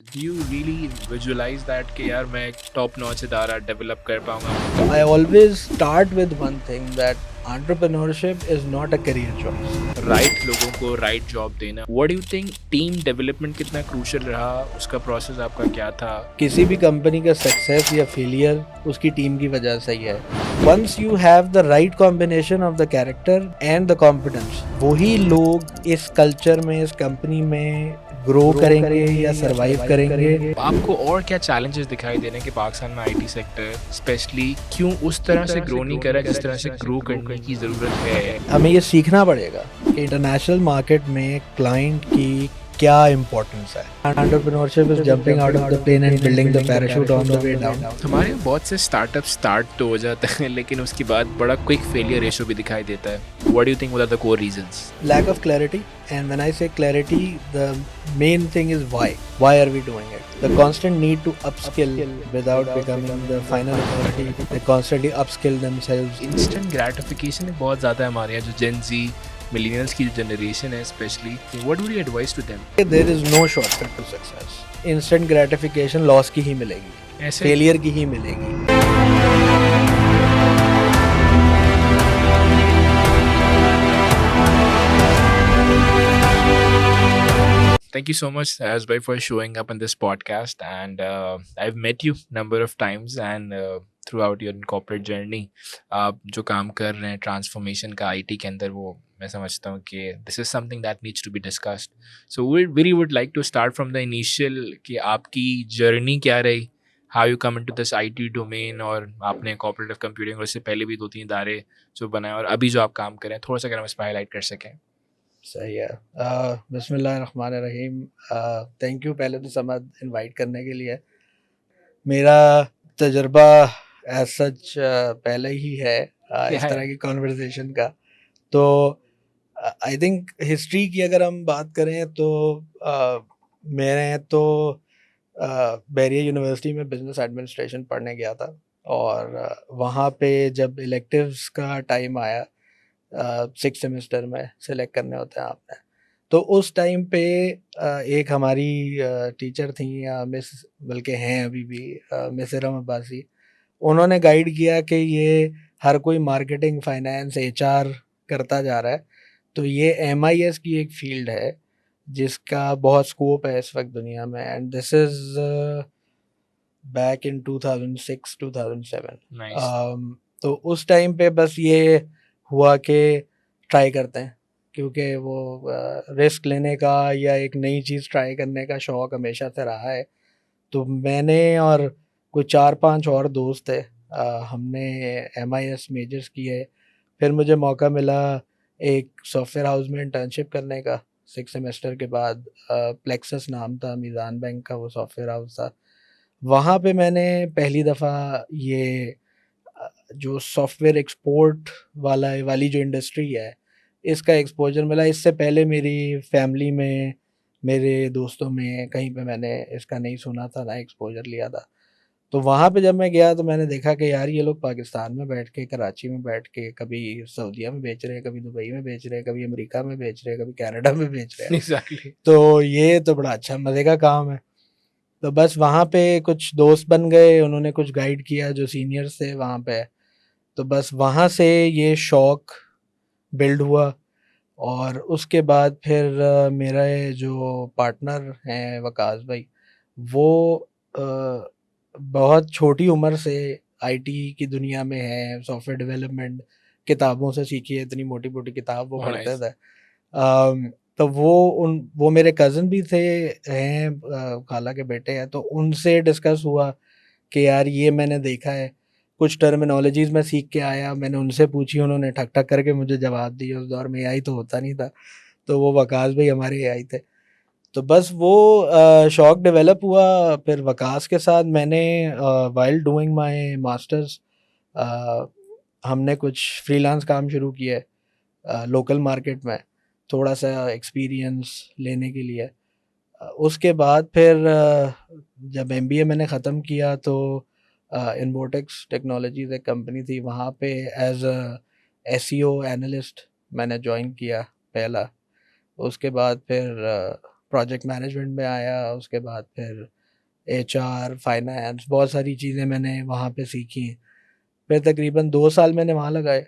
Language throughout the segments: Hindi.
Do you really visualize that कि यार मैं एक टॉप नॉच इदारा डेवलप कर पाऊंगा? I always start with one thing that entrepreneurship is not a career choice. Right लोगों को राइट जॉब देना. What do you think team development कितना क्रूशियल रहा? उसका प्रोसेस आपका क्या था? किसी भी कंपनी का सक्सेस या फेलियर उसकी टीम की वजह से ही है. Once you have the right combination of the character and the competence, वही लोग इस कल्चर में, इस कंपनी में ग्रो करेंगे या सरवाइव करेंगे. आपको और क्या चैलेंजेस दिखाई दे रहे हैं कि पाकिस्तान में आईटी सेक्टर स्पेशली क्यों उस तरह से ग्रो नहीं कर रहा है जिस तरह से ग्रो करने की ज़रूरत है? हमें ये सीखना पड़ेगा कि इंटरनेशनल मार्केट में क्लाइंट की क्या इम्पोर्टेंस है. Entrepreneurship is jumping out of the plane and building the parachute on the way down. हमारे यहाँ बहुत से स्टार्टअप स्टार्ट तो हो जाते हैं लेकिन उसके बाद बड़ा क्विक फेलियर रेशो भी दिखाई देता है. What do you think what are the core reasons? Lack of clarity, and when I say clarity, the main thing is why are we doing it. The constant need to upskill without becoming the final authority. They constantly upskill themselves. Instant gratification बहुत ज़्यादा है हमारे यहाँ, जो जेन जी मिलीनियल्स की जो जनरेशन है specially. What would you advice to them? There is no shortcut to success. Instant gratification loss की ही मिलेगी, ऐसे failure की ही मिलेगी. thank you so much Azbhai for showing up on this podcast, and I've met you number of times, and throughout your corporate journey आप जो काम कर रहे हैं ट्रांसफॉर्मेशन का आईटी के अंदर, वो मैं समझता हूँ कि this is something that needs to be discussed. So we would like to start from the initial कि आपकी जर्नी क्या रही, how you come into this IT domain, और आपने कॉपरेटिव कंप्यूटिंग और इससे पहले भी 2-3 इदारे जो बनाए और अभी जो आप काम कर रहे हैं, थोड़ा सा अगर हम इस पर हाईलाइट कर सकें. सही है. बिस्मिल्लाहिर्रहमानिर्रहीम. थैंक यू पहले तो समद इनवाइट करने के लिए. मेरा तजर्बा एज सच पहले ही है इस है. तरह की कॉन्वर्सेशन का. तो आई थिंक हिस्ट्री की अगर हम बात करें तो मैं तो बैरियर यूनिवर्सिटी में बिजनेस एडमिनिस्ट्रेशन पढ़ने गया था. और वहाँ पे जब इलेक्टिव्स का टाइम आया, 6 सेमेस्टर में सिलेक्ट करने होते हैं आपने, तो उस टाइम पे एक हमारी टीचर थी, मिस बल्कि हैं अभी भी, मिस इरम अब्बासी. उन्होंने गाइड किया कि ये हर कोई मार्केटिंग, फाइनेंस, एचआर करता जा रहा है, तो ये एमआईएस की एक फील्ड है जिसका बहुत स्कोप है इस वक्त दुनिया में. And this is back in 2006-2007. Nice. तो उस टाइम पे बस ये हुआ कि ट्राई करते हैं, क्योंकि वो रिस्क लेने का या एक नई चीज़ ट्राई करने का शौक़ हमेशा से रहा है. तो मैंने और कोई 4-5 और दोस्त थे, हमने एमआईएस मेजर्स किए. फिर मुझे मौका मिला एक सॉफ्टवेयर हाउस में इंटर्नशिप करने का 6 सेमेस्टर के बाद. प्लेक्सस नाम था, मीज़ान बैंक का वो सॉफ्टवेयर हाउस था. वहाँ पे मैंने पहली दफ़ा ये जो सॉफ्टवेयर एक्सपोर्ट वाली जो इंडस्ट्री है, इसका एक्सपोजर मिला. इससे पहले मेरी फैमिली में, मेरे दोस्तों में कहीं पे मैंने इसका नहीं सुना था, ना एक्सपोजर लिया था. तो वहाँ पे जब मैं गया तो मैंने देखा कि यार ये लोग पाकिस्तान में बैठ के, कराची में बैठ के, कभी सऊदीया में बेच रहे हैं, कभी दुबई में बेच रहे हैं, कभी अमेरिका में बेच रहे हैं, कभी कनाडा में बेच रहे हैं. एग्जैक्टली. तो ये तो बड़ा अच्छा मज़े का काम है. तो बस वहाँ पे कुछ दोस्त बन गए, उन्होंने कुछ गाइड किया जो सीनियर्स थे वहाँ पे. तो बस वहाँ से ये शौक़ बिल्ड हुआ. और उसके बाद फिर मेरे जो पार्टनर हैं वकास भाई, वो बहुत छोटी उम्र से आईटी की दुनिया में है. सॉफ्टवेयर डेवलपमेंट किताबों से सीखी है, इतनी मोटी मोटी किताब वो पढ़ते थे. तो वो मेरे कज़न भी थे, हैं, खाला के बेटे हैं. तो उनसे डिस्कस हुआ कि यार ये मैंने देखा है, कुछ टर्मिनोलॉजीज़ मैं सीख के आया, मैंने उनसे पूछी, उन्होंने ठक ठक करके मुझे जवाब दिए. उस दौर में एआई तो होता नहीं था, तो वो वकास भाई हमारे एआई थे. तो बस वो शौक़ डेवलप हुआ. फिर वकास के साथ मैंने व्हाइल डूइंग माय मास्टर्स हमने कुछ फ्रीलांस काम शुरू किया लोकल मार्केट में, थोड़ा सा एक्सपीरियंस लेने के लिए. उसके बाद फिर जब एमबीए मैंने ख़त्म किया तो इन्वोटेक्स टेक्नोलॉजीज़ एक कंपनी थी, वहाँ पे एज अ एसईओ एनालिस्ट मैंने ज्वाइन किया पहला. उसके बाद फिर प्रोजेक्ट मैनेजमेंट में आया, उसके बाद फिर HR, फाइनेंस, बहुत सारी चीज़ें मैंने वहाँ पे सीखी। फिर तकरीबन 2 साल मैंने वहाँ लगाए।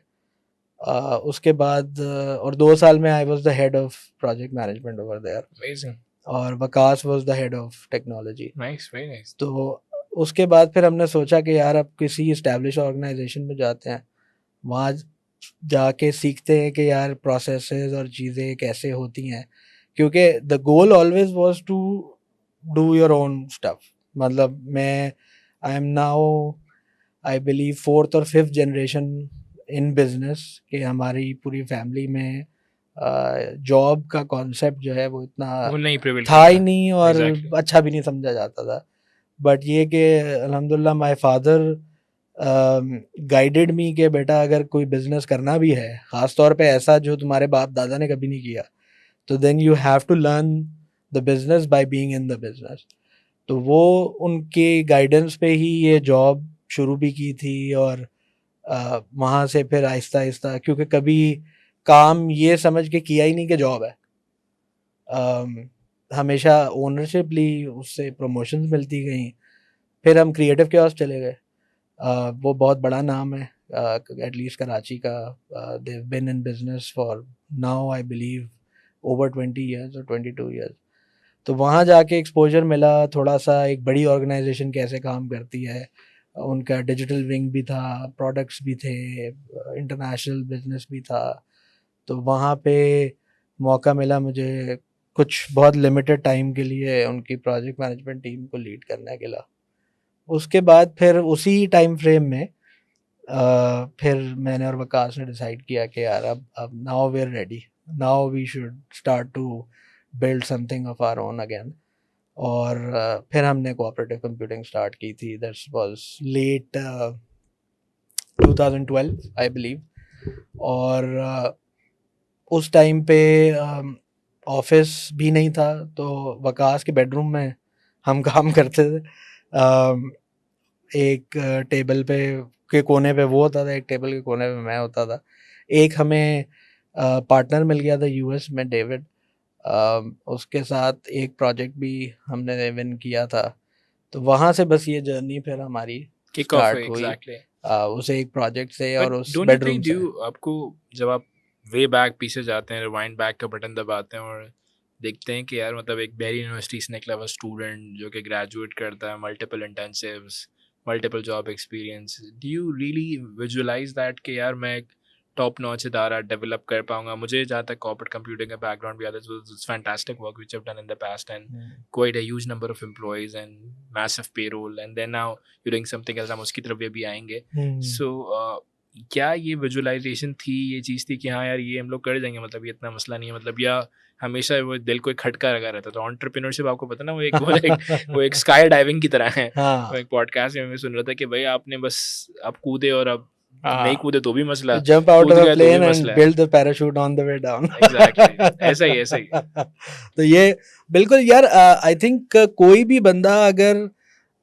उसके बाद और 2 साल में I was the head of project management over there, Amazing. और Waqas was the head of technology. Nice, very nice. तो उसके बाद फिर हमने सोचा कि यार अब किसी इस्टेब्लिश ऑर्गेनाइजेशन में जाते हैं, वहाँ जाके सीखते हैं कि यार प्रोसेसेस और चीज़ें कैसे होती हैं, क्योंकि the goal always was to do your own stuff. मतलब मैं I am now I believe 4th और 5th जनरेशन इन बिजनेस, कि हमारी पूरी फैमिली में जॉब का कॉन्सेप्ट जो है वो इतना वो नहीं prevail था ही करता। नहीं, और Exactly. अच्छा भी नहीं समझा जाता था। बट ये कि अल्हम्दुलिल्लाह माय फादर गाइडेड मी कि बेटा अगर कोई बिजनेस करना भी है, ख़ास तौर पे ऐसा जो तुम्हारे बाप दादा ने कभी नहीं किया, तो then you have to learn the business by being in the business. तो वो उनके गाइडेंस पे ही ये जॉब शुरू भी की थी, और वहाँ से फिर आहिस्ता आहिस्ता, क्योंकि कभी काम ये समझ के किया ही नहीं कि जॉब है, हमेशा ओनरशिप ली, उससे प्रमोशंस मिलती गई। फिर हम क्रिएटिव क्योस चले गए। वो बहुत बड़ा नाम है एटलीस्ट कराची का। They been in business for now I believe over 20 years और 22 ईयर्स। तो वहाँ जाके एक्सपोजर मिला थोड़ा सा, एक बड़ी ऑर्गेनाइजेशन कैसे काम करती है। उनका डिजिटल विंग भी था, प्रोडक्ट्स भी थे, इंटरनेशनल बिजनेस भी था। तो वहाँ पे मौका मिला मुझे कुछ बहुत लिमिटेड टाइम के लिए उनकी प्रोजेक्ट मैनेजमेंट टीम को लीड करने के लिए। उसके बाद फिर उसी टाइम फ्रेम में फिर मैंने और वकास ने डिसाइड किया कि यार अब now we are ready, now we should start to build something of our own again. और फिर हमने कोऑपरेटिव कंप्यूटिंग स्टार्ट की थी। That's was late 2012 I believe. और उस टाइम पे ऑफिस भी नहीं था, तो वकास के बेडरूम में हम काम करते थे। एक टेबल पे के कोने पे वो होता था, एक टेबल के कोने पे मैं होता था। एक हमें पार्टनर मिल गया था यूएस में, डेविड। उसके साथ एक प्रोजेक्ट भी हमने विन किया था। तो वहाँ से बस ये जर्नी फिर हमारी Kick off स्टार्ट है, हुई, exactly. उस एक प्रोजेक्ट से But और उस don't you बेडरूम think, से। आपको जब आप वे बैक पीछे जाते हैं, रिवाइंड बैक का बटन दबाते हैं और देखते हैं कि यार मतलब एक बेरी यूनिवर्सिटी से निकला हुआ स्टूडेंट जो कि ग्रेजुएट करता है, multiple इंटेंसिव्स, multiple job experience, do you really visualise that कि यार मैं एक टॉप नॉच इदारा डेवलप कर पाऊंगा? मुझे जहाँ तक कॉर्पोरेट कंप्यूटिंग का बैकग्राउंड भी आता है, it's fantastic work which I have done in the past and quite a huge number of employees and massive payroll, and then now you're doing something else, हम उसकी तरफ भी आएंगे। So क्या ये विजुअलाइजेशन थी, ये चीज़ थी कि हाँ यार ये हम लोग कर देंगे, मतलब ये इतना मसला नहीं है, मतलब या हमेशा वो दिल को एक खटका लगा रहता? तो एंटरप्रेन्योरशिप आपको पता ना, वो एक स्काई डाइविंग की तरह है। वो एक पॉडकास्ट में मैं सुन रहा था कि भाई आपने बस आप कूदे, और अब नहीं कूदे तो भी मसला, जंप आउट कूद ऑफ अ गए तो भी प्लेन एंड मसला है। Build the parachute on the way down. Exactly, ऐसा ही ऐसा ही। तो ये बिल्कुल यार, आई थिंक कोई भी बंदा अगर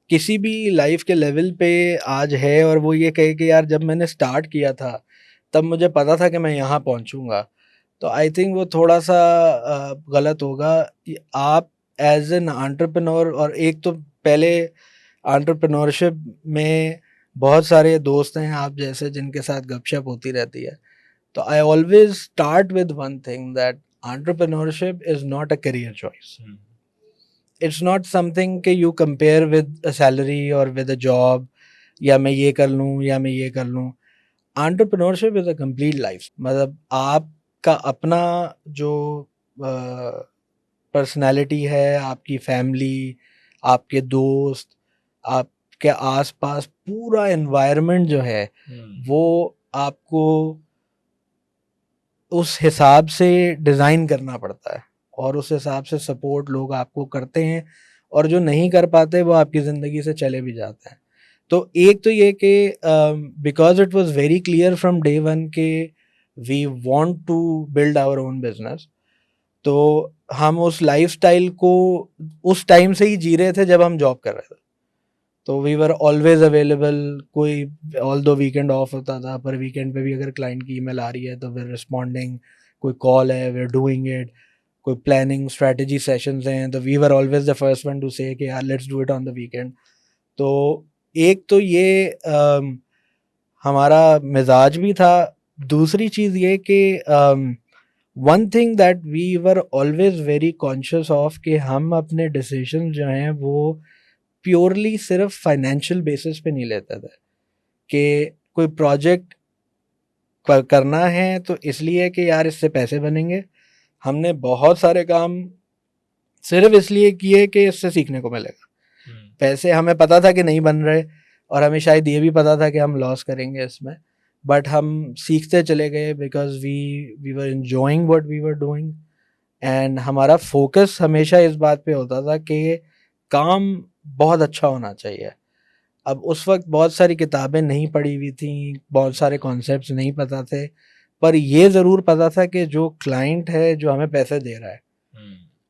किसी भी लाइफ के लेवल पे आज है और वो ये कहे कि यार जब मैंने स्टार्ट किया था तब मुझे पता था कि मैं यहाँ पहुँचूंगा, तो आई थिंक वो थोड़ा सा गलत होगा। आप एज एन एंटरप्रेन्योर, और एक तो पहले एंटरप्रेन्योरशिप में बहुत सारे दोस्त हैं आप जैसे जिनके साथ गपशप होती रहती है। तो I always start with one thing, that entrepreneurship is not a career choice. It's not something कि you compare with a salary और विद अ जॉब, या मैं ये कर लूँ या मैं ये कर लूँ। Entrepreneurship is a complete life. मतलब आपका अपना जो पर्सनालिटी है, आपकी फैमिली, आपके दोस्त, आपके आसपास पूरा एनवायरनमेंट जो है वो आपको उस हिसाब से डिज़ाइन करना पड़ता है, और उस हिसाब से सपोर्ट लोग आपको करते हैं, और जो नहीं कर पाते वो आपकी ज़िंदगी से चले भी जाते हैं। तो एक तो ये कि because it was very clear from day one के we want to build our own business, तो हम उस लाइफस्टाइल को उस टाइम से ही जी रहे थे जब हम जॉब कर रहे थे। तो वी वर ऑलवेज अवेलेबल। कोई ऑल दो वीकेंड ऑफ होता था, पर वीकेंड पे भी अगर क्लाइंट की ईमेल आ रही है तो वी रिस्पॉन्डिंग, कोई कॉल है वी आर डूइंग इट, कोई प्लानिंग स्ट्रेटजी सेशंस हैं, तो we were always the first one to say कि यार let's do it on the weekend. तो एक तो ये हमारा मिजाज भी था। दूसरी चीज़ ये कि one thing that we were always very conscious of कि हम अपने डिसीजन जो हैं वो प्योरली सिर्फ फाइनेंशियल बेसिस पे नहीं लेते थे कि कोई प्रोजेक्ट करना है तो इसलिए कि यार इससे पैसे बनेंगे। हमने बहुत सारे काम सिर्फ इसलिए किए कि इससे सीखने को मिलेगा। पैसे हमें पता था कि नहीं बन रहे और हमें शायद ये भी पता था कि हम लॉस करेंगे इसमें, बट हम सीखते चले गए because we were enjoying what we were doing. And हमारा फोकस हमेशा इस बात पे होता था कि काम बहुत अच्छा होना चाहिए। अब उस वक्त बहुत सारी किताबें नहीं पढ़ी हुई थी, बहुत सारे कॉन्सेप्ट्स नहीं पता थे, पर ये ज़रूर पता था कि जो क्लाइंट है जो हमें पैसे दे रहा है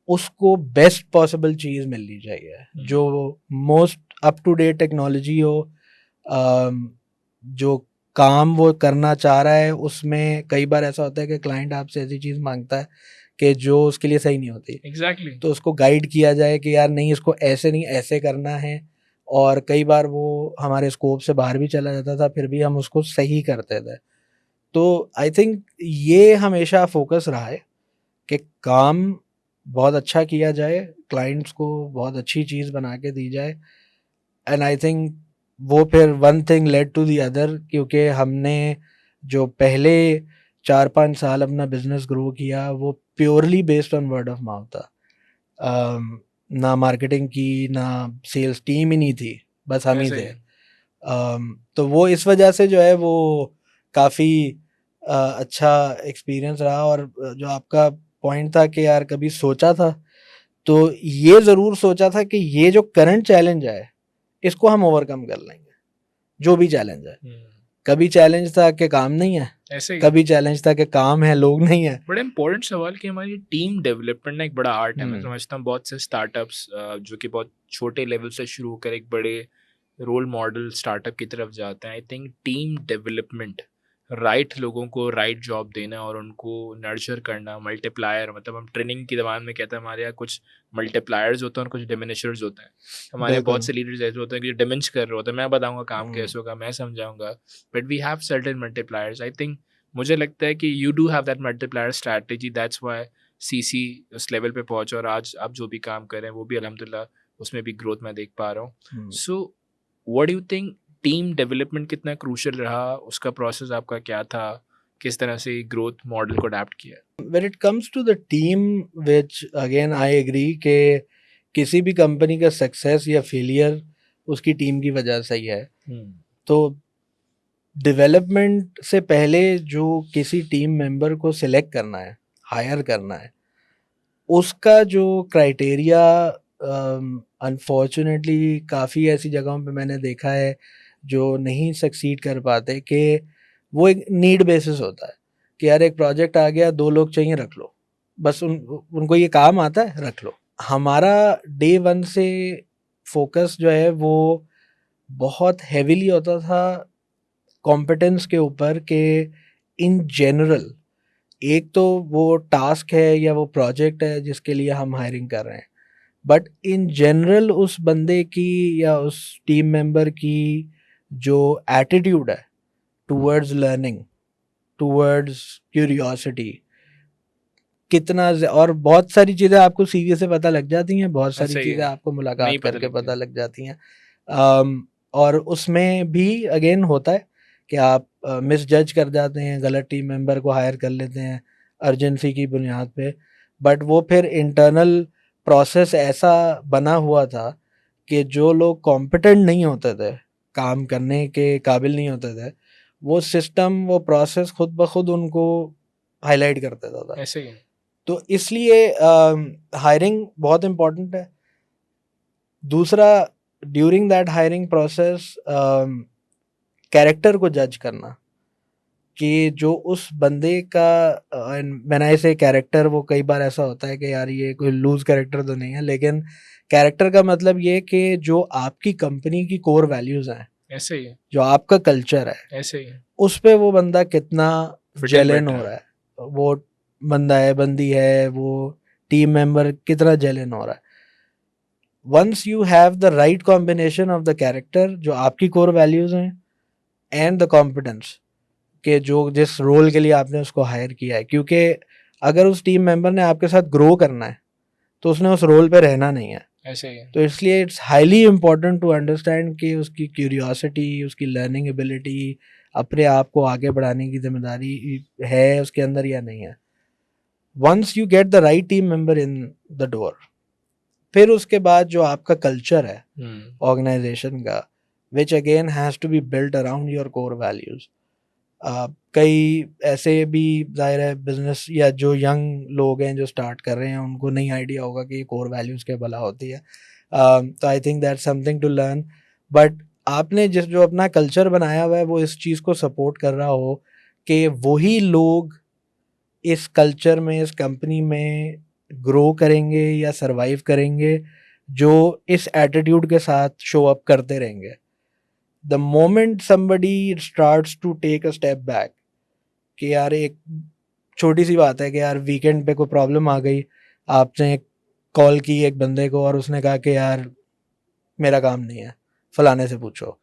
उसको बेस्ट पॉसिबल चीज़ मिलनी चाहिए, जो most up to date technology हो। जो काम वो करना चाह रहा है उसमें कई बार ऐसा होता है कि क्लाइंट आपसे ऐसी चीज़ मांगता है कि जो उसके लिए सही नहीं होती। Exactly. तो उसको गाइड किया जाए कि यार नहीं, इसको ऐसे नहीं ऐसे करना है। और कई बार वो हमारे स्कोप से बाहर भी चला जाता था, फिर भी हम उसको सही करते थे। तो आई थिंक ये हमेशा फोकस रहा है कि काम बहुत अच्छा किया जाए, क्लाइंट्स को बहुत अच्छी चीज़ बना के दी जाए। एंड आई थिंक वो फिर one thing led to the other, क्योंकि हमने जो पहले 4-5 साल अपना बिजनेस ग्रो किया वो purely based on word of mouth था। ना मार्केटिंग की ना सेल्स टीम ही नहीं थी, बस हम ही ऐसे थे। ही। तो वो इस वजह से जो है वो काफ़ी अच्छा एक्सपीरियंस रहा। और जो आपका पॉइंट था कि यार कभी सोचा था, तो ये ज़रूर सोचा था कि ये जो करंट चैलेंज है इसको हम ओवरकम कर लेंगे, जो भी चैलेंज है। कभी चैलेंज था कि काम नहीं है, ऐसे ही। कभी चैलेंज था कि काम है लोग नहीं है। बड़ा इंपॉर्टेंट सवाल कि हमारी टीम डेवलपमेंट ना एक बड़ा आर्ट है। मैं हम्म। समझता हूँ बहुत से स्टार्टअप्स जो कि बहुत छोटे लेवल से शुरू होकर एक बड़े रोल मॉडल स्टार्टअप की तरफ जाते हैं। I think team development, right लोगों को राइट जॉब देना और उनको नर्चर करना, मल्टीप्लायर, मतलब हम ट्रेनिंग की जबान में कहते हैं हमारे यहाँ कुछ मल्टीप्लायर्स होते हैं और कुछ डिमिनिशर्स होते हैं। हमारे यहाँ बहुत बिल्कुल। से लीडर्स ऐसे होते हैं कि डिमिनिश कर रहे होते हैं, मैं बताऊंगा काम कैसे होगा, मैं समझाऊंगा, but we have certain multipliers. I think मुझे लगता है कि you do have that multiplier strategy, that's why CC उस लेवल पे पहुंचा और आज आप जो भी काम कर रहे हैं वो भी अल्हम्दुलिल्लाह उसमें भी ग्रोथ मैं देख पा रहा हूँ। So what do you think, team development कितना क्रूशियल रहा, उसका प्रोसेस आपका क्या था, किस तरह से ग्रोथ मॉडल को अडेप्ट किया? When it comes to the team, which again I agree कि किसी भी कंपनी का सक्सेस या फेलियर उसकी टीम की वजह से ही है। तो डेवलपमेंट से पहले जो किसी टीम मेंबर को सिलेक्ट करना है, हायर करना है, उसका जो क्राइटेरिया अनफॉर्चुनेटली काफ़ी ऐसी जगहों पे मैंने देखा है जो नहीं सक्सीड कर पाते कि वो एक नीड बेसिस होता है कि यार एक प्रोजेक्ट आ गया, 2 लोग चाहिए, रख लो, बस उनको ये काम आता है, रख लो। हमारा डे 1 से फोकस जो है वो बहुत हेविली होता था कॉम्पिटेंस के ऊपर कि इन जनरल एक तो वो टास्क है या वो प्रोजेक्ट है जिसके लिए हम हायरिंग कर रहे हैं, बट इन जनरल उस बंदे की या उस टीम मेंबर की जो एटीट्यूड है टूवर्ड्स लर्निंग, टूवर्ड्स क्यूरियोसिटी, कितना और बहुत सारी चीज़ें आपको सीवी से पता लग जाती हैं, बहुत सारी सही चीज़ें है, आपको नहीं मुलाकात पता करके लगती पता है। लग जाती हैं। और उसमें भी अगेन होता है कि आप मिस जज कर जाते हैं, गलत टीम मेंबर को हायर कर लेते हैं अर्जेंसी की बुनियाद पे, बट वो फिर इंटरनल प्रोसेस ऐसा बना हुआ था कि जो लोग कॉम्पिटेंट नहीं होते थे, काम करने के काबिल नहीं होते थे, वो सिस्टम वो प्रोसेस खुद ब खुद उनको हाईलाइट कर देता था। ऐसे ही। तो इसलिए हायरिंग बहुत इम्पोर्टेंट है। दूसरा, during that hiring process character को जज करना कि जो उस बंदे का व्हेन आई से कैरेक्टर, वो कई बार ऐसा होता है कि यार ये कोई लूज कैरेक्टर तो नहीं है, लेकिन कैरेक्टर का मतलब ये कि जो आपकी कंपनी की कोर वैल्यूज हैं, ऐसे ही। जो आपका कल्चर है, ऐसे ही। उस पे वो बंदा कितना Fit in जेलन बैठ हो रहा रहा है, वो बंदा है, बंदी है, वो टीम मेंबर कितना जेलन हो रहा है. Once you have the right combination of the character जो आपकी कोर वैल्यूज हैं एंड द कॉम्पिटेंस के जो जिस रोल के लिए आपने उसको हायर किया है, क्योंकि अगर उस टीम मेंबर ने आपके साथ ग्रो करना है तो उसने उस रोल पे रहना नहीं है. ऐसे ही है. तो इसलिए it's highly important to understand कि उसकी क्यूरियोसिटी, उसकी लर्निंग एबिलिटी, अपने आप को आगे बढ़ाने की जिम्मेदारी है उसके अंदर या नहीं है. Once you get the right team member in the door, फिर उसके बाद जो आपका कल्चर है ऑर्गेनाइजेशन का, which again has to be built around your core values. कई ऐसे भी जाहिर है बिजनेस या जो यंग लोग हैं जो स्टार्ट कर रहे हैं उनको नहीं आइडिया होगा कि कोर वैल्यूज़ क्या भला होती है. तो I think that something to learn. But आपने जिस जो अपना कल्चर बनाया हुआ है वो इस चीज़ को सपोर्ट कर रहा हो कि वही लोग इस कल्चर में, इस कंपनी में ग्रो करेंगे या सरवाइव करेंगे जो इस एटीट्यूड के साथ शो अप करते रहेंगे. The moment somebody starts to take a step back कि यार एक छोटी सी बात है कि यार वीकेंड पे कोई प्रॉब्लम आ गई, आपने कॉल की एक बंदे को और उसने कहा कि यार मेरा काम नहीं है, फलाने से पूछो.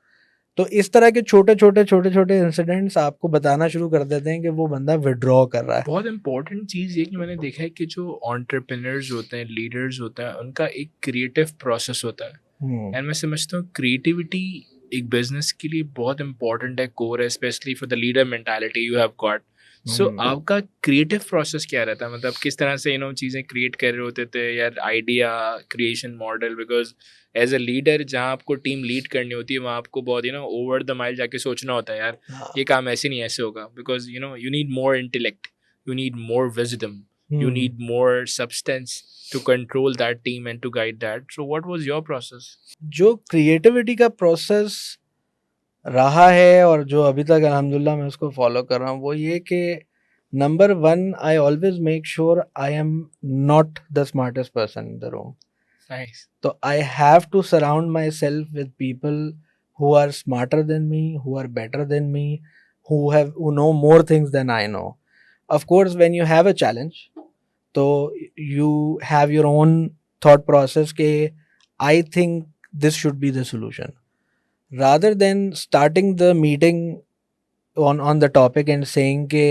तो इस तरह के छोटे छोटे इंसिडेंट्स आपको बताना शुरू कर देते हैं कि वो बंदा विड्रॉ कर रहा है. बहुत इंपॉर्टेंट चीज़ ये कि मैंने देखा है कि जो एंटरप्रेन्योर्स होते हैं, लीडर्स होते हैं, उनका एक क्रिएटिव प्रोसेस होता है. हम्म, एंड मैं समझता हूँ क्रिएटिविटी एक बिजनेस के लिए बहुत इंपॉर्टेंट है, कोर है, specially for the leader mentality you have got. So आपका क्रिएटिव प्रोसेस क्या रहता है, मतलब किस तरह से चीज़ें क्रिएट कर रहे होते थे यार, idea creation model? Because as a leader जहाँ आपको टीम लीड करनी होती है वहाँ आपको बहुत ओवर द माइल जाके सोचना होता है यार हाँ, ये काम ऐसे नहीं ऐसे होगा, because you need more intellect, you need more wisdom, you need more substance to control that team and to guide that. So what was your process? जो क्रिएटिविटी का प्रोसेस रहा है और जो अभी तक अल्हम्दुलिल्लाह मैं उसको फॉलो कर रहा हूँ वो ये कि number one, I always make sure I am not the smartest person in the room. Nice. तो I have to surround myself with people who are smarter than me, who are better than me, who know more things than I know. Of course, when you have a challenge, so you have your own thought process के I think this should be the solution. Rather than starting the meeting on the topic and saying के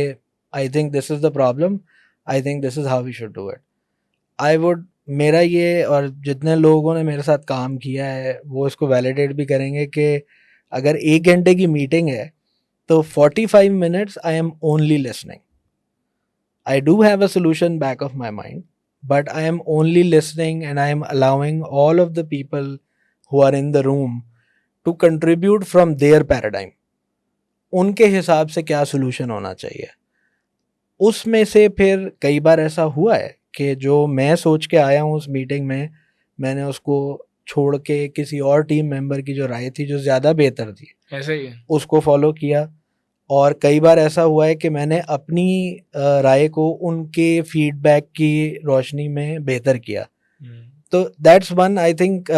I think this is the problem, I think this is how we should do it. I would, मेरा ये और जितने लोगों ने मेरे साथ काम किया है वो इसको वैलिडेट भी करेंगे कि अगर 1 घंटे की मीटिंग है तो 45 minutes I am only listening. I do have a solution back of my mind, but I am only listening and I am allowing all of the people who are in the room to contribute from their paradigm. उनके हिसाब से क्या solution होना चाहिए. उसमें से फिर कई बार ऐसा हुआ है कि जो मैं सोच के आया हूँ उस मीटिंग में, मैंने उसको छोड़ के किसी और टीम मेंबर की जो राय थी जो ज़्यादा बेहतर थी ऐसा ही है. उसको फॉलो किया. और कई बार ऐसा हुआ है कि मैंने अपनी राय को उनके फीडबैक की रोशनी में बेहतर किया. तो दैट्स वन, आई थिंक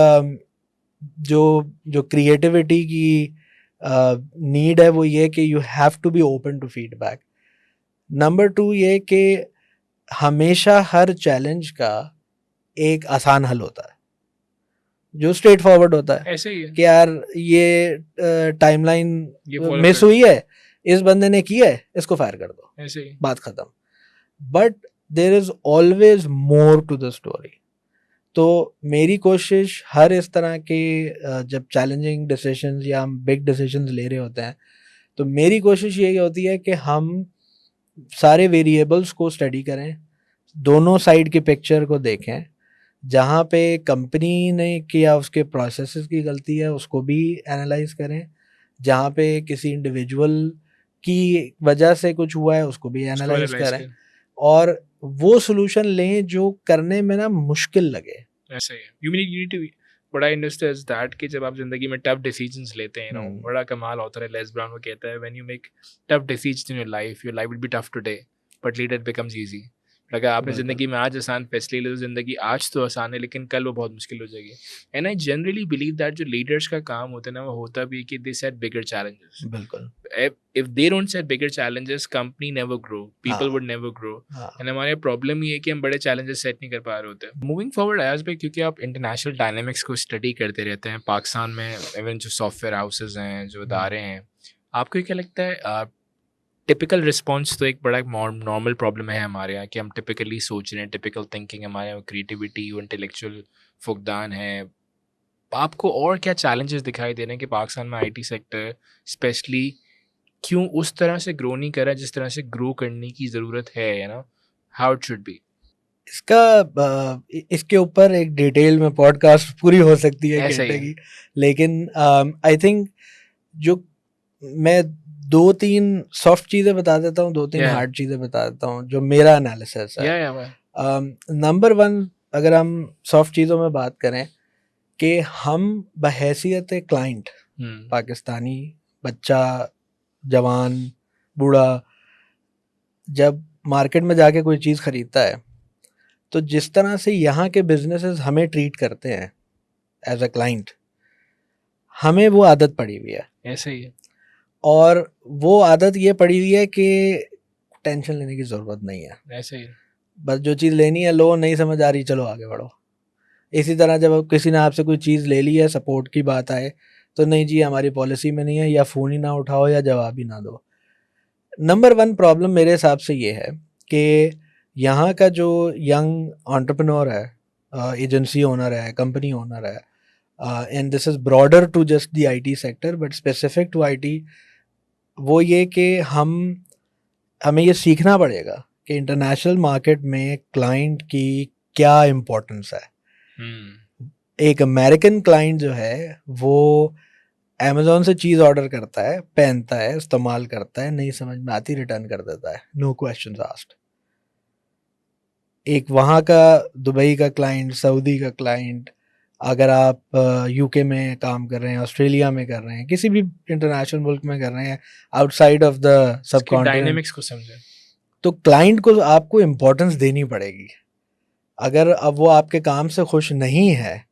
जो जो क्रिएटिविटी की नीड है वो ये कि you have to be open to feedback. Number two ये कि हमेशा हर चैलेंज का एक आसान हल होता है जो स्ट्रेट फॉरवर्ड होता है. ऐसे ही है. कि यार ये टाइमलाइन ये follow मिस कर. हुई है, इस बंदे ने की है, इसको फायर कर दो, ऐसे ही. बात खत्म. But there is always more to the story. तो मेरी कोशिश हर इस तरह के जब चैलेंजिंग डिसीजंस या हम बिग डिसीजंस ले रहे होते हैं तो मेरी कोशिश यही होती है कि हम सारे वेरिएबल्स को स्टडी करें, दोनों साइड की पिक्चर को देखें. जहाँ पे कंपनी ने किया उसके प्रोसेसेस की गलती है उसको भी एनालाइज करें, जहाँ पे किसी इंडिविजुअल की वजह से कुछ हुआ है उसको भी एनालाइज करें और वो सॉल्यूशन लें जो करने में ना मुश्किल लगे. ऐसे ही. You need to. What I understand is that कि जब आप जिंदगी में टफ डिसीजंस लेते हैं, बड़ा कमाल होता है. लेस ब्राउन वो कहता है when you make tough decisions in your life will be tough today, but later it becomes easy. अगर आपने बिल्कुल। ज़िंदगी में आज आसान फैसले लिए तो ज़िंदगी आज तो आसान है लेकिन कल वो बहुत मुश्किल हो जाएगी। And I generally believe that जो लीडर्स का काम होता है ना वो होता भी है कि दे सेट बिगर चैलेंजेस। बिल्कुल। If they don't set bigger challenges, company never grow, people हाँ, would never grow. हाँ। एंड हमारे प्रॉब्लम ये है कि हम बड़े चैलेंजेस सेट नहीं कर पा रहे होते। मूविंग फॉरवर्ड अयाज भाई, क्योंकि आप इंटरनेशनल डायनामिक्स को स्टडी करते रहते हैं पाकिस्तान में, इवन जो सॉफ्टवेयर हाउसेज हैं, जो इदारे हैं, आपको क्या लगता है टिपिकल रिस्पॉन्स तो एक बड़ा नॉर्मल प्रॉब्लम है हमारे यहाँ कि हम टिपिकली सोच रहे हैं, टिपिकल थिंकिंग हमारे यहाँ, क्रिएटिविटी और इंटेलेक्चुअल फुकदान है। आपको और क्या चैलेंजेस दिखाई दे रहे हैं कि पाकिस्तान में आईटी सेक्टर स्पेशली क्यों उस तरह से ग्रो नहीं कर रहा है जिस तरह से ग्रो करने की ज़रूरत है, you know, how it should be? इसका इसके ऊपर एक डिटेल में पॉडकास्ट पूरी हो सकती है ऐसा ही घंटे है। की, लेकिन आई थिंक जो मैं 2-3 सॉफ्ट चीज़ें बता देता हूँ, 2-3 Yeah. हार्ड चीज़ें बता देता हूँ जो मेरा एनालिसिस है। या नंबर 1, अगर हम सॉफ्ट चीज़ों में बात करें कि हम बहैसियत क्लाइंट, पाकिस्तानी बच्चा, जवान, बूढ़ा, जब मार्केट में जाके कोई चीज़ खरीदता है तो जिस तरह से यहाँ के बिजनेसेस हमें ट्रीट करते हैं एज अ क्लाइंट, हमें वो आदत पड़ी हुई है। ऐसा ही है। और वो आदत ये पड़ी हुई है कि टेंशन लेने की ज़रूरत नहीं है, ऐसा ही है। बस जो चीज़ लेनी है लो, नहीं समझ आ रही चलो आगे बढ़ो। इसी तरह जब किसी ने आपसे कोई चीज़ ले ली है, सपोर्ट की बात आए तो नहीं जी हमारी पॉलिसी में नहीं है, या फ़ोन ही ना उठाओ या जवाब ही ना दो। नंबर 1 प्रॉब्लम मेरे हिसाब से ये है कि यहाँ का जो यंग एंटरप्रेन्योर है, एजेंसी ओनर है, कंपनी ओनर है, and this is broader to just the IT sector but specific to IT, वो ये कि हमें ये सीखना पड़ेगा कि इंटरनेशनल मार्केट में क्लाइंट की क्या इम्पोर्टेंस है। एक अमेरिकन क्लाइंट जो है वो अमेज़ॉन से चीज़ ऑर्डर करता है, पहनता है, इस्तेमाल करता है, नहीं समझ में आती रिटर्न कर देता है, नो क्वेश्चंस आस्क्ड। एक वहाँ का दुबई का क्लाइंट, सऊदी का क्लाइंट, अगर आप यूके में काम कर रहे हैं, ऑस्ट्रेलिया में कर रहे हैं, किसी भी इंटरनेशनल मुल्क में कर रहे हैं outside of the subcontinent, dynamics को समझे तो क्लाइंट को आपको इम्पोर्टेंस देनी पड़ेगी। अगर अब वो आपके काम से खुश नहीं है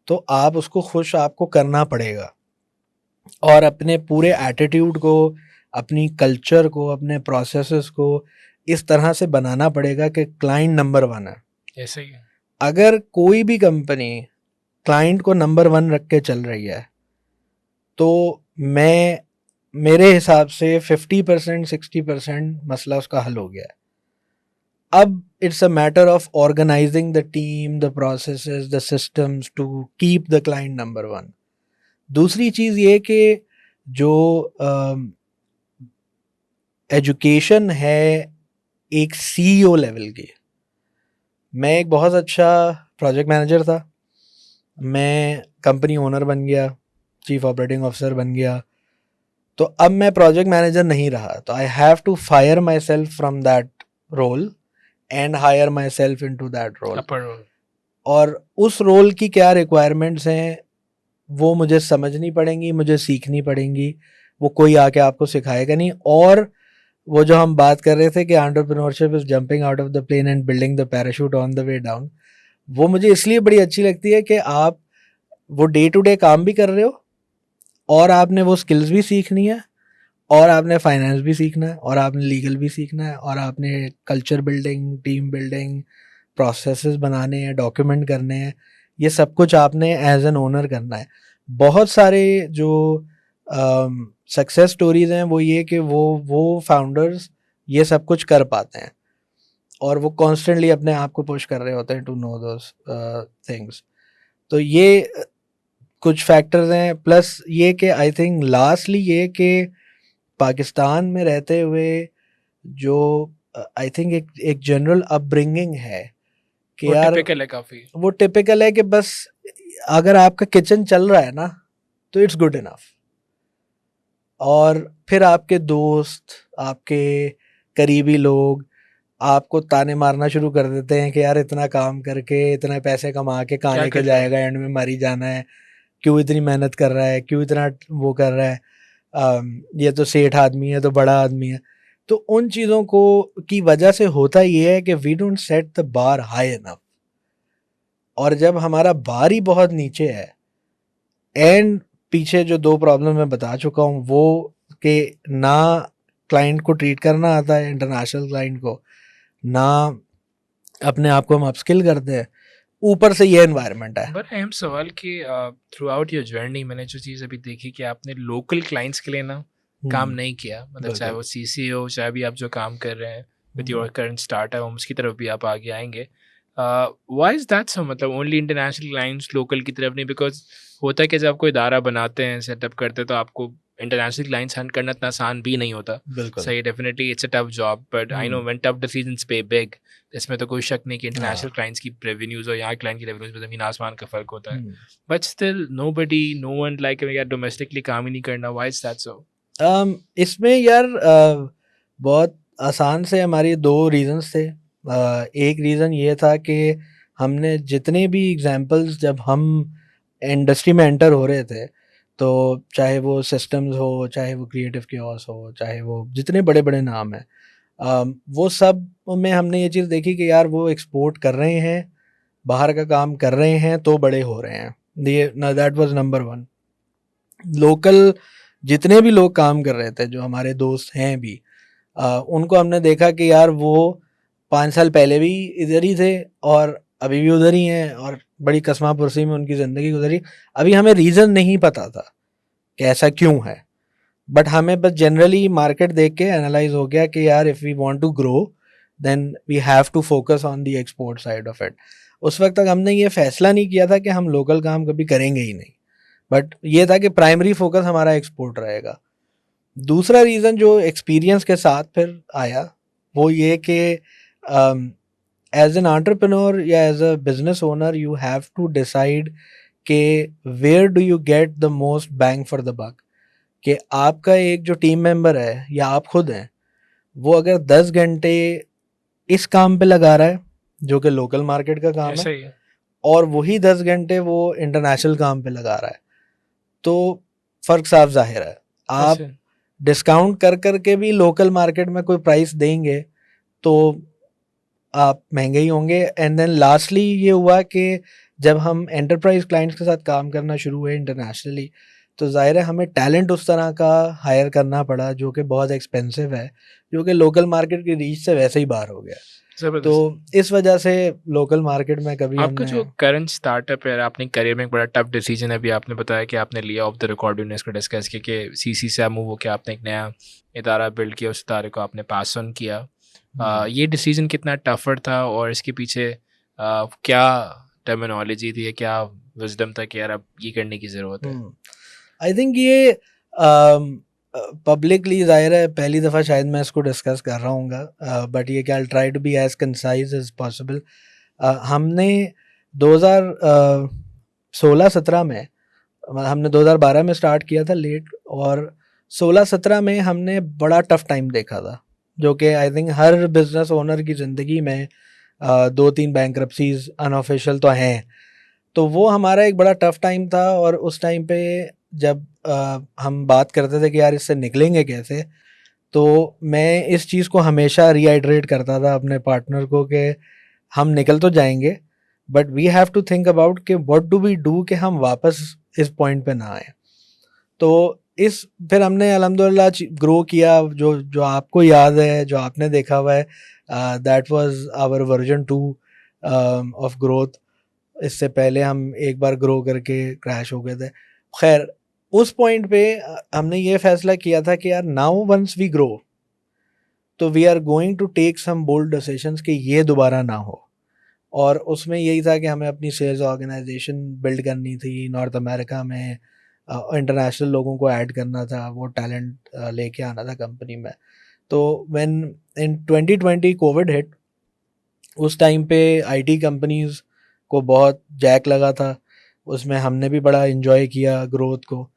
तो आप उसको खुश आपको करना पड़ेगा, और अपने पूरे एटीट्यूड को, अपनी कल्चर को, अपने प्रोसेसेस को इस तरह से बनाना पड़ेगा कि क्लाइंट नंबर 1 है। ऐसा ही है। अगर कोई भी कंपनी क्लाइंट को नंबर 1 रख के चल रही है तो मेरे हिसाब से 50% 60% मसला उसका हल हो गया है। अब it's a matter of organising the team, the processes, the systems to keep the client number 1। दूसरी चीज़ ये कि जो एजुकेशन है एक सीईओ लेवल की, मैं एक बहुत अच्छा प्रोजेक्ट मैनेजर था, मैं कंपनी ओनर बन गया, चीफ ऑपरेटिंग ऑफिसर बन गया, तो अब मैं प्रोजेक्ट मैनेजर नहीं रहा, तो I have to fire myself from that role and hire myself into that role. Upper role. और उस रोल की क्या रिक्वायरमेंट्स हैं वो मुझे समझनी पड़ेंगी, मुझे सीखनी पड़ेंगी, वो कोई आके आपको सिखाएगा नहीं। और वो जो हम बात कर रहे थे कि entrepreneurship is jumping out of the plane and building the parachute on the way down, वो मुझे इसलिए बड़ी अच्छी लगती है कि आप वो डे टू डे काम भी कर रहे हो और आपने वो स्किल्स भी सीखनी है, और आपने फाइनेंस भी सीखना है, और आपने लीगल भी सीखना है, और आपने culture building, team building, processes बनाने हैं, डॉक्यूमेंट करने हैं, ये सब कुछ आपने एज एन ओनर करना है। बहुत सारे जो सक्सेस स्टोरीज हैं वो ये कि वो फाउंडर्स ये सब कुछ कर पाते हैं और वो कॉन्स्टेंटली अपने आप को पुश कर रहे होते हैं टू नो दोस थिंग्स। तो ये कुछ फैक्टर्स हैं, प्लस ये कि आई थिंक लास्टली ये कि पाकिस्तान में रहते हुए जो आई थिंक एक जनरल अपब्रिंगिंग है कि वो यार टिपिकल है काफ़ी। वो टिपिकल है कि बस अगर आपका किचन चल रहा है ना तो इट्स गुड इनफ, और फिर आपके दोस्त, आपके करीबी लोग आपको ताने मारना शुरू कर देते हैं कि यार इतना काम करके इतने पैसे कमा के कहाँ क्या लेके कर रहा है? जाएगा, एंड में मरी जाना है, क्यों इतनी मेहनत कर रहा है, क्यों इतना वो कर रहा है, ये तो सेठ आदमी है, तो बड़ा आदमी है। तो उन चीज़ों को की वजह से होता ये है कि we don't set the bar high enough, और जब हमारा बार ही बहुत नीचे है, एंड पीछे जो 2 प्रॉब्लम मैं बता चुका हूँ वो, कि ना क्लाइंट को ट्रीट करना आता है, इंटरनेशनल क्लाइंट को, ना अपने आप को हम अपस्किल करते हैं, ऊपर से ये एनवायरनमेंट है। बट अहम सवाल कि थ्रू आउट योर जर्नी मैंने जो चीज़ अभी देखी कि आपने लोकल क्लाइंट्स के लिए ना काम नहीं किया, मतलब चाहे बिल्कुल। वो सीसी हो, चाहे भी आप जो काम कर रहे हैं विद योर करंट स्टार्टअप, उसकी तरफ भी आप आगे आएंगे। व्हाई इज दैट सो, मतलब ओनली इंटरनेशनल क्लाइंट्स, लोकल की तरफ नहीं? बिकॉज होता है कि जब आप कोई इदारा बनाते हैं, सेटअप करते हैं, तो आपको इंटरनेशनल क्लाइंट्स हैंड करना इतना आसान भी नहीं होता। बिल्कुल। सही, definitely it's a tough job, but I know when tough decisions पे बिग, इसमें तो कोई शक नहीं कि इंटरनेशनल हाँ। क्लाइंट्स की रेवेन्यूज और यहाँ क्लाइंट की रेवेन्यूज में ज़मीन आसमान का फ़र्क होता है। Hmm. But still nobody, no one like यार डोमेस्टिकली काम ही नहीं करना, व्हाई इज दैट सो? इसमें यार बहुत आसान से हमारी 2 रीजंस थे। एक रीज़न ये था कि हमने जितने भी एग्जांपल्स, जब हम इंडस्ट्री में एंटर हो रहे थे, तो चाहे वो सिस्टम्स हो, चाहे वो क्रिएटिव कियोस्क हो, चाहे वो जितने बड़े-बड़े नाम हैं, वो सब में हमने ये चीज़ देखी कि यार वो एक्सपोर्ट कर रहे हैं, बाहर का काम कर रहे हैं तो बड़े हो रहे हैं। ये ना, दैट वाज़ नंबर 1। लोकल जितने भी लोग काम कर रहे थे, जो हमारे दोस्त हैं भी, उनको हमने देखा कि यार वो 5 साल पहले भी इधर ही थे और अभी भी उधर ही हैं, और बड़ी कसमा पुरसी में उनकी ज़िंदगी गुजरी। अभी हमें रीज़न नहीं पता था कि ऐसा क्यों है, बट हमें बस जनरली मार्केट देख के एनालाइज हो गया कि यार if we want to grow then we have to focus on the export side of it. उस वक्त तक हमने ये फैसला नहीं किया था कि हम लोकल काम कभी करेंगे ही नहीं, बट ये था कि प्राइमरी फोकस हमारा एक्सपोर्ट रहेगा। दूसरा रीज़न जो एक्सपीरियंस के साथ फिर आया, वो ये कि एज एन एंटरप्रेन्योर या as a business owner you have to decide कि where do you get the most bang for the buck. कि आपका एक जो टीम मेंबर है या आप खुद हैं, वो अगर 10 घंटे इस काम पे लगा रहा है जो कि लोकल मार्केट का काम ऐसा है, ही है। और वही 10 घंटे वो इंटरनेशनल काम पे लगा रहा है, तो फ़र्क साफ ज़ाहिर है। आप अच्छा। डिस्काउंट कर कर के भी लोकल मार्केट में कोई प्राइस देंगे तो आप महंगे ही होंगे। एंड देन लास्टली ये हुआ कि जब हम एंटरप्राइज क्लाइंट्स के साथ काम करना शुरू हुए इंटरनेशनली, तो ज़ाहिर है हमें टैलेंट उस तरह का हायर करना पड़ा जो कि बहुत एक्सपेंसिव है, जो कि लोकल मार्केट की रीच से वैसे ही बाहर हो गया। तो ज़बरदस्त। इस वजह से लोकल मार्केट में कभी आपका हमने जो करंट स्टार्टअप है, आपने करियर में एक बड़ा टफ डिसीजन अभी आपने बताया कि आपने लिया ऑफ द रिकॉर्ड, भी इसको डिस्कस किया कि सीसी से मूव होकर आपने एक नया इदारा बिल्ड किया, उस इदारे को आपने पास ऑन किया। ये डिसीजन कितना टफर था और इसके पीछे क्या टर्मिनोलॉजी थी, क्या विजडम था कि यार अब ये करने की ज़रूरत है? आई थिंक ये पब्लिकली ज़ाहिर है पहली दफ़ा शायद मैं इसको डिस्कस कर रहा हूँ, बट ये कि I try to be as concise as possible. हमने 2016-17 में, हमने 2012 में स्टार्ट किया था लेट, और 16-17 में हमने बड़ा टफ टाइम देखा था, जो कि I think her business owner की ज़िंदगी में 2-3 बैंक्रप्सीज अनऑफिशियल तो हैं। तो वो हमारा एक बड़ा टफ टाइम था, और उस टाइम पे जब हम बात करते थे कि यार इससे निकलेंगे कैसे, तो मैं इस चीज़ को हमेशा रीआइटरेट करता था अपने पार्टनर को कि हम निकल तो जाएंगे, but we have to think about कि व्हाट डू वी डू कि हम वापस इस पॉइंट पे ना आए। तो इस फिर हमने अल्हम्दुलिल्लाह ग्रो किया, जो जो आपको याद है, जो आपने देखा हुआ है, that was our version 2 of growth. इससे पहले हम एक बार ग्रो करके क्रैश हो गए थे। खैर, उस पॉइंट पे हमने ये फैसला किया था कि यार नाउ वंस वी ग्रो, तो we are going to take some bold decisions कि ये दोबारा ना हो। और उसमें यही था कि हमें अपनी सेल्स ऑर्गेनाइजेशन बिल्ड करनी थी नॉर्थ अमेरिका में, इंटरनेशनल लोगों को ऐड करना था, वो टैलेंट लेके आना था कंपनी में। तो व्हेन इन 2020 कोविड हिट, उस टाइम पे आईटी कंपनीज को बहुत जैक लगा था, उसमें हमने भी बड़ा इन्जॉय किया ग्रोथ को।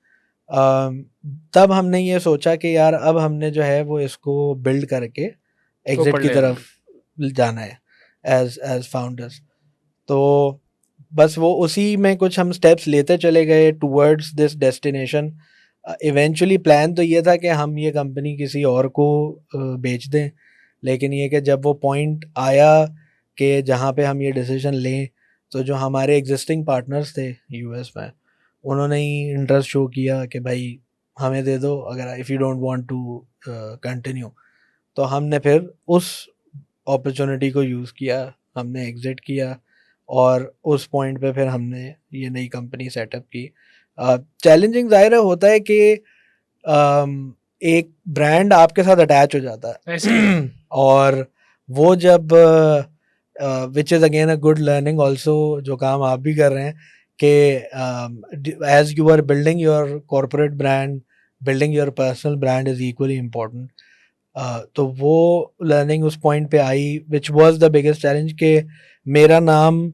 तब हमने ये सोचा कि यार अब हमने जो है वो इसको बिल्ड करके एग्जिट ऊपर की ले आना। तरफ जाना है एज एज फाउंडर्स। तो बस वो उसी में कुछ हम स्टेप्स लेते चले गए towards this destination. Eventually plan तो ये था कि हम ये कंपनी किसी और को बेच दें, लेकिन ये कि जब वो पॉइंट आया कि जहाँ पे हम ये डिसीजन लें, तो जो हमारे एग्जिस्टिंग पार्टनर्स थे यूएस में, उन्होंने ही इंटरेस्ट शो किया कि भाई हमें दे दो, अगर if you don't want to continue. तो हमने फिर उस अपॉर्चुनिटी को यूज़ किया, हमने एग्ज़िट किया और उस पॉइंट पे फिर हमने ये नई कंपनी सेटअप की। चैलेंजिंग ज़ाहिर है होता है कि एक ब्रांड आपके साथ अटैच हो जाता ऐसे है और वो जब which is again a good learning also, जो काम आप भी कर रहे हैं कि as you are building your corporate brand, building your personal brand is equally important. तो वो लर्निंग उस पॉइंट पे I which was the biggest challenge कि मेरा नाम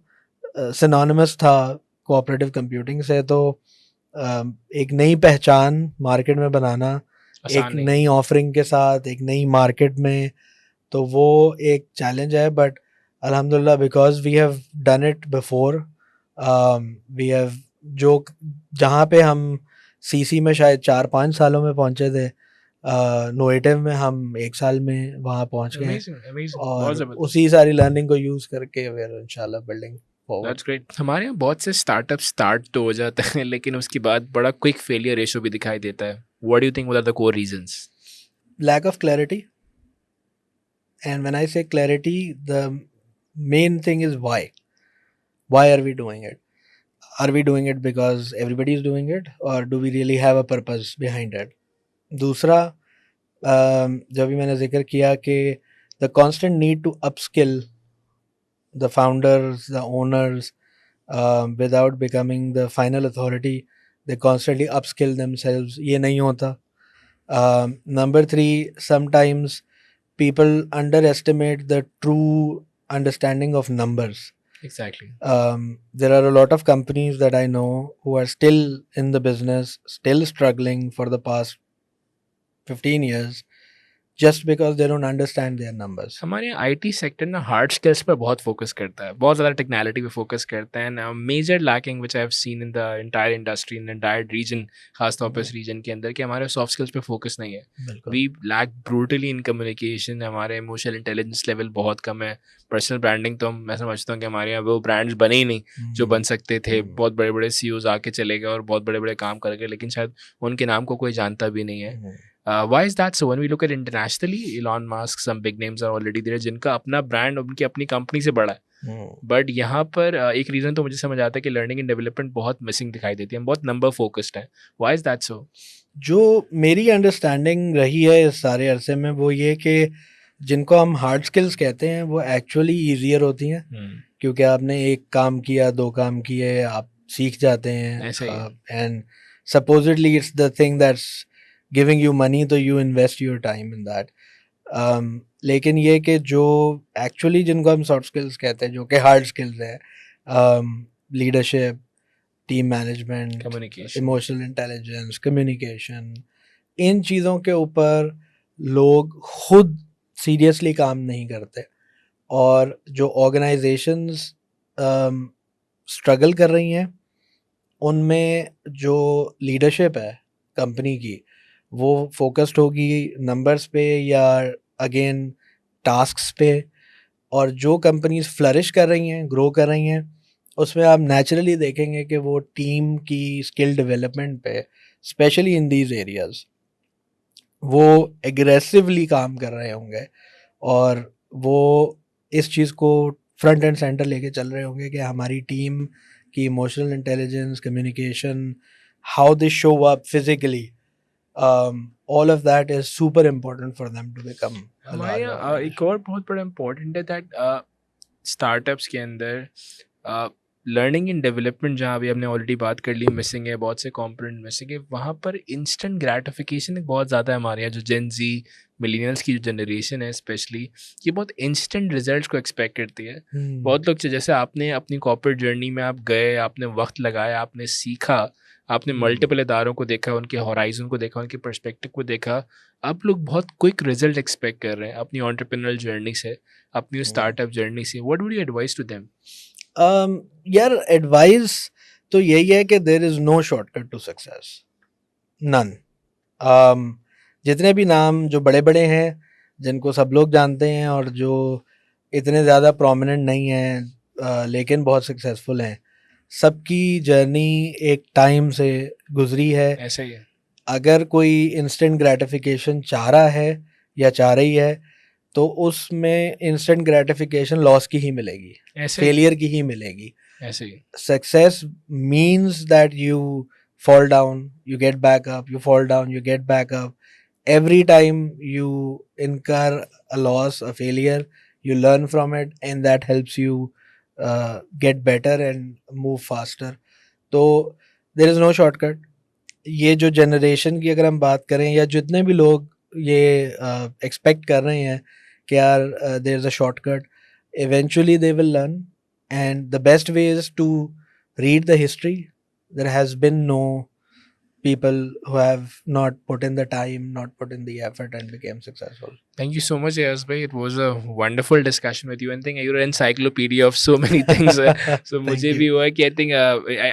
सिनोनिमस था कोऑपरेटिव कंप्यूटिंग से, तो एक नई पहचान मार्केट में बनाना, एक आसान नहीं नई ऑफरिंग के साथ एक नई मार्केट में, तो वो एक चैलेंज है। बट अल्हम्दुलिल्लाह because we have done it before, we have जो जहाँ पे हम सीसी में शायद 4-5 सालों में पहुँचे थे, नोएटिव में हम 1 साल में वहाँ पहुँच गए हैं अमेजिंग अमेजिंग बहुत और ज़बरदस्त उसी सारी लर्निंग को यूज़ करके वी आर इंशाल्लाह बिल्डिंग फॉरवर्ड। दैट्स ग्रेट हमारे यहाँ बहुत से स्टार्टअप स्टार्ट तो हो जाते हैं लेकिन उसके बाद बड़ा क्विक फेलियर रेशो भी दिखाई देता है what do you think what are the core reasons Lack of clarity, and when I say clarity, the main thing is why. Why are we doing it? Are we doing it because everybody is doing it, or do we really have a purpose behind it? दूसरा, जब भी मैंने जिक्र किया कि the constant need to upskill the founders, the owners, without becoming the final authority, they constantly upskill themselves. ये नहीं होता. Number 3, sometimes people underestimate the true understanding of numbers. Exactly There are a lot of companies that I know who are still in the business, still struggling for the past 15 years, just because they don't understand their numbers. हमारे यहाँ आईटी सेक्टर ना हार्ड स्किल्स पर बहुत फोकस करता है बहुत ज़्यादा टेक्नोलॉजी पे फोकस करता है and major lacking which I have seen in the entire industry in entire region खासतौर पर इस रीजन के अंदर कि हमारे सॉफ्ट स्किल्स पे फोकस नहीं है बिल्कुल. We lack brutally in communication हमारे इमोशनल इंटेलिजेंस लेवल बहुत कम है पर्सनल ब्रांडिंग तो मैं समझता हूँ कि हमारे यहाँ वो ब्रांड्स बने ही नहीं जो बन सकते थे बहुत बड़े बड़े सीईओज आके चले गए और बहुत बड़े बड़े काम कर गए लेकिन शायद उनके नाम को कोई जानता भी नहीं है why is that so? When we look at internationally, Elon Musk, some big names are already there, जिनका अपना ब्रांड उनकी अपनी कंपनी से बड़ा है बट यहाँ पर एक रीज़न तो मुझे समझ आता है कि लर्निंग एंड डेवलपमेंट बहुत मिसिंग दिखाई देती है बहुत नंबर फोकस्ड है why is that so? जो मेरी अंडरस्टैंडिंग रही है इस सारे अरसे में वो ये कि जिनको हम हार्ड स्किल्स कहते हैं वो एक्चुअली ईजियर होती हैं क्योंकि आपने एक काम किया 2 काम किए आप सीख जाते हैं ऐसे ही and supposedly it's the thing that's giving you money, तो you invest your time in that. लेकिन ये कि जो एक्चुअली जिनको हम सॉफ्ट स्किल्स कहते हैं जो कि हार्ड स्किल्स हैं, leadership, team management, communication emotional intelligence, communication, इन चीज़ों के ऊपर लोग खुद सीरियसली काम नहीं करते और जो ऑर्गेनाइजेशंस स्ट्रगल कर रही हैं उनमें जो लीडरशिप है कंपनी की वो फोकस्ड होगी नंबर्स पे या अगेन टास्क्स पे, और जो कंपनीज फ्लरिश कर रही हैं, ग्रो कर रही हैं, उसमें आप नेचुरली देखेंगे कि वो टीम की स्किल डेवलपमेंट पे स्पेशली इन दीज एरियाज वो एग्रेसिवली काम कर रहे होंगे और वो इस चीज़ को फ्रंट एंड सेंटर लेके चल रहे होंगे कि हमारी टीम की emotional intelligence, communication, how they show up physically, all of that is super important for them to become a हमारे large यहाँ organization. एक और बहुत बड़ा इम्पोर्टेंट है दैट स्टार्टअप्स के अंदर लर्निंग एंड डेवलपमेंट जहाँ अभी हमने ऑलरेडी बात कर ली मिसिंग है बहुत से कॉम्पोनेंट मिसिंग है वहाँ पर इंस्टेंट ग्रेटिफिकेशन एक बहुत ज़्यादा है हमारे यहाँ जो जेन जी मिलीनियल्स की जो जनरेशन है स्पेशली ये बहुत इंस्टेंट रिजल्ट्स को एक्सपेक्ट करती है बहुत लोग जैसे आपने अपनी कॉर्पोरेट जर्नी में आप गए आपने वक्त लगाया आपने सीखा आपने मल्टीपल इदारों को देखा उनके हॉराइजन को देखा उनके पर्सपेक्टिव को देखा आप लोग बहुत क्विक रिजल्ट एक्सपेक्ट कर रहे हैं अपनी एंटरप्रेन्योरल जर्नी से अपनी स्टार्टअप जर्नी से what would you advice to them यार एडवाइस तो यही है कि there is no shortcut to success, none. जितने भी नाम जो बड़े बड़े हैं जिनको सब लोग जानते हैं और जो इतने ज़्यादा प्रोमिनेंट नहीं हैं लेकिन बहुत सक्सेसफुल हैं, सबकी जर्नी एक टाइम से गुजरी है। ऐसा ही है। अगर कोई इंस्टेंट ग्रेटिफिकेशन चाह रहा है या चाह रही है तो उसमें इंस्टेंट ग्रेटिफिकेशन लॉस की ही मिलेगी, ऐसे ही फेलियर की ही मिलेगी। ऐसे ही Success means that you fall down, you get back up, you fall down, you get back up. Every time you incur a loss, a failure, you learn from it, and that helps you get better and move faster. तो there is no shortcut. ये जो जनरेशन की अगर हम बात करें या जितने भी लोग ये एक्सपेक्ट कर रहे हैं कि यार there is a shortcut, eventually they will learn, and the best way is to read the history. There has been no people who have not put in the time, not put in the effort and became successful. Thank you so much, Ayaz bhai. It was a wonderful discussion with you. And I think you're an encyclopedia of so many things. So Thank मुझे you. भी हुआ कि I think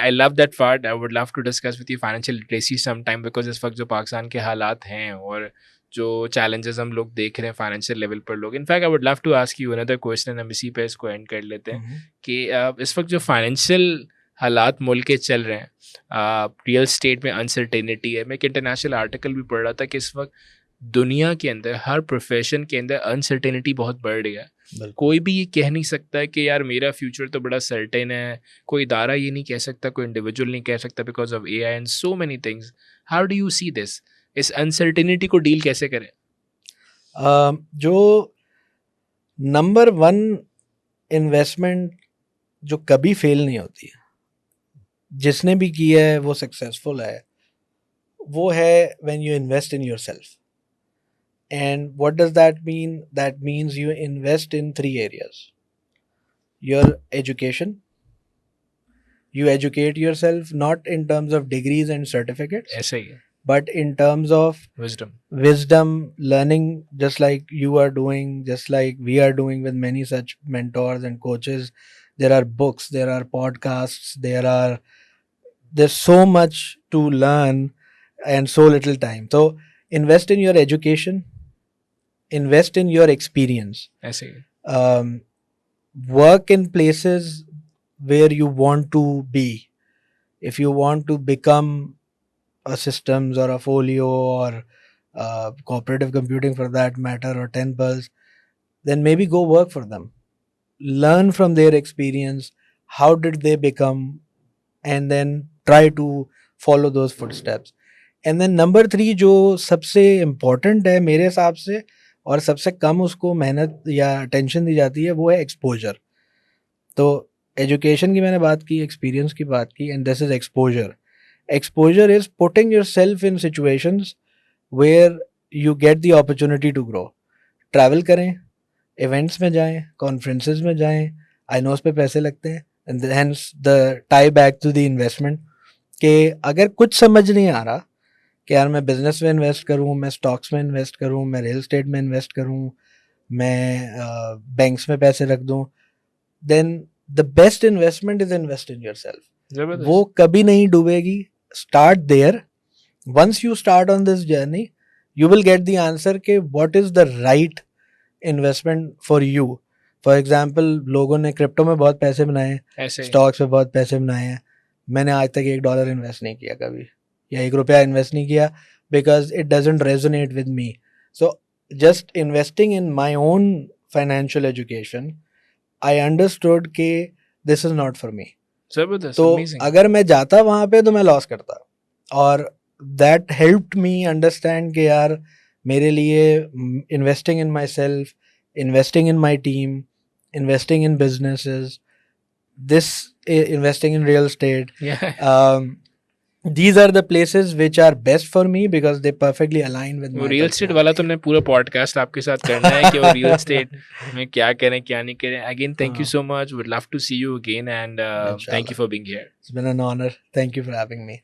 I love that part. I would love to discuss with you financial literacy sometime because इस वक्त जो पाकिस्तान के हालात हैं और जो challenges हम लोग देख रहे हैं फाइनेंशियल लेवल पर लोग, in fact I would love to ask you another question, हम इसी पे इसको एंड कर लेते हैं Mhm. कि इस वक्त जो फाइनेंशियल हालात मुल्क के चल रहे हैं, रियल स्टेट में अनसर्टेनिटी है। मैं एक इंटरनेशनल आर्टिकल भी पढ़ रहा था कि इस वक्त दुनिया के अंदर हर प्रोफेशन के अंदर अनसर्टेनिटी बहुत बढ़ रही है। बिल्कुल। कोई भी ये कह नहीं सकता कि यार मेरा फ्यूचर तो बड़ा सर्टेन है, कोई इदारा ये नहीं कह सकता, कोई इंडिविजुअल नहीं कह सकता because of AI and so many things. How do you see this? इस अनसर्टेनिटी को डील कैसे करें? जो नंबर वन इन्वेस्टमेंट जो कभी फेल नहीं होती है, जिसने भी किया है वो सक्सेसफुल है, वो है when you invest in yourself. And what does that mean? That means you invest in 3 areas. Your education. You educate yourself not in terms of degrees and certificates, ऐसा ही है, but in terms of wisdom, learning, just like you are doing, just like we are doing with many such mentors and coaches. There are books, there are podcasts, there's so much to learn and so little time. So invest in your education, invest in your experience, ऐसे ही work in places where you want to be. If you want to become a systems or a folio or cooperative computing for that matter, or 10 Pulse, then maybe go work for them, learn from their experience, how did they become, and then try to follow those footsteps. And then number 3 जो सबसे important है मेरे हिसाब से और सबसे कम उसको मेहनत या टेंशन दी जाती है, वो है एक्सपोजर. तो एजुकेशन की मैंने बात की, एक्सपीरियंस की बात की, and this is exposure. Exposure is putting yourself in situations where you get the opportunity to grow. Travel करें, इवेंट्स में जाएं, कॉन्फ्रेंसेस में जाएं. आई नो उस पर पैसे लगते हैं, and hence the tie back to the investment कि अगर कुछ समझ नहीं आ रहा कि यार मैं बिजनेस में इन्वेस्ट करूं, मैं स्टॉक्स में इन्वेस्ट करूं, मैं रियल एस्टेट में इन्वेस्ट करूं, मैं बैंक्स में पैसे रख दूं, then the best investment is invest in yourself. वो कभी नहीं डूबेगी. Start there. Once you start on this journey you will get the answer के what is the right investment for you. For example, लोगों ने क्रिप्टो में बहुत पैसे बनाए हैं, स्टॉक्स में बहुत पैसे बनाए हैं. मैंने आज तक $1 इन्वेस्ट नहीं किया कभी, या ₹1 इन्वेस्ट नहीं किया, because it doesn't resonate with me. So just investing in my own financial education, I understood कि this is not for me. तो अगर मैं जाता वहाँ पे तो मैं लॉस करता, और दैट हेल्प्ड मी अंडरस्टैंड कि यार मेरे लिए investing in my self, investing in my team, investing in businesses, this investing in real estate, these are the places which are best for me because they perfectly align with my real estate वाला तो हमने पूरा पॉडकास्ट आपके साथ करना है कि वो रियल एस्टेट में क्या करें क्या नहीं करें. Again thank you so much, would love to see you again, and thank you for being here. It's been an honor. Thank you for having me.